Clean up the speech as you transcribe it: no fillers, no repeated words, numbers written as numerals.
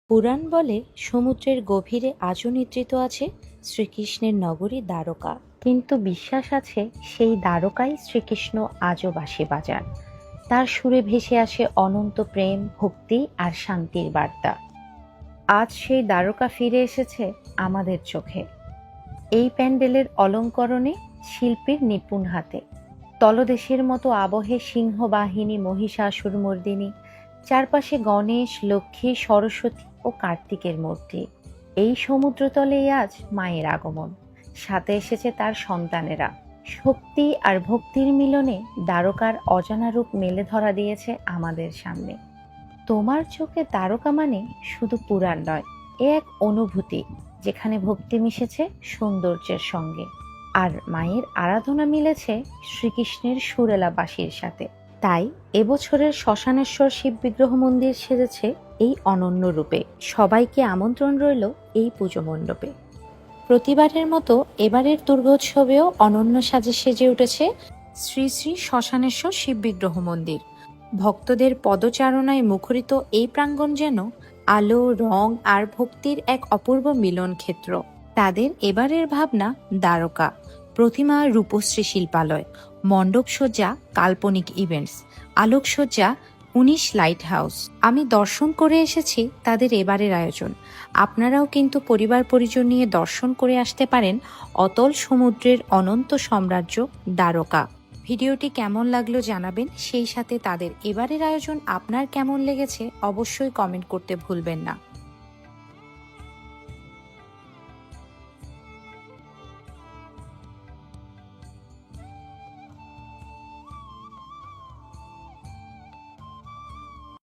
পুরাণ বলে সমুদ্রের গভীরে আজও নিদ্রিত আছে শ্রীকৃষ্ণের নগরী দ্বারকা। কিন্তু বিশ্বাস আছে সেই দ্বারকাই শ্রীকৃষ্ণ আজও বাঁশি বাজান। তার সুরে ভেসে আসে অনন্ত প্রেম, ভক্তি আর শান্তির বার্তা। আজ সেই দ্বারকা ফিরে এসেছে আমাদের চোখে। এই প্যান্ডেলের অলঙ্করণে শিল্পীর নিপুণ হাতে, তলদেশের মতো আবহে সিংহবাহিনী, মহিষাসুরমর্দিনী, চারপাশে গণেশ, লক্ষ্মী, সরস্বতী ও কার্তিকের মূর্তি। এই সমুদ্রতলেই আজ মায়ের আগমন, সাথে এসেছে তার সন্তানেরা। শক্তি আর ভক্তির মিলনে দ্বারকার অজানা রূপ মেলে ধরা দিয়েছে আমাদের সামনে। তোমার চোখে দ্বারকা মানে শুধু পুরাণ নয়, এ এক অনুভূতি যেখানে ভক্তি মিশেছে সৌন্দর্যের সঙ্গে, আর মায়ের আরাধনা মিলেছে শ্রীকৃষ্ণের সুরেলা বাঁশির সাথে। তাই এবছরের শ্মশানেশ্বর শিব বিগ্রহ মন্দির সেজেছে এই অনন্য রূপে। সবাইকে আমন্ত্রণ রইল এই পুজো মণ্ডপে। প্রতিবারের মতো এবারের দুর্গোৎসবেও অনন্য সাজে সেজে উঠেছে শ্রী শ্রী শ্মশানেশ্বর শিব বিগ্রহ মন্দির। ভক্তদের পদচারণায় মুখরিত এই প্রাঙ্গণ যেন আলো, রং আর ভক্তির এক অপূর্ব মিলন ক্ষেত্র। তাদের এবারের ভাবনা দ্বারকা, প্রতিমা রূপশ্রী শিল্পালয়, মণ্ডপসজ্জা কাল্পনিক ইভেন্টস, আলোকসজ্জা 19 লাইট হাউস। আমি দর্শন করে এসেছি তাদের এবারের আয়োজন। আপনারাও কিন্তু পরিবার পরিজন নিয়ে দর্শন করে আসতে পারেন অতল সমুদ্রের অনন্ত সাম্রাজ্য দ্বারকা। ভিডিওটি কেমন লাগলো জানাবেন, সেই সাথে তাদের এবারের আয়োজন আপনার কেমন লেগেছে অবশ্যই কমেন্ট করতে ভুলবেন না।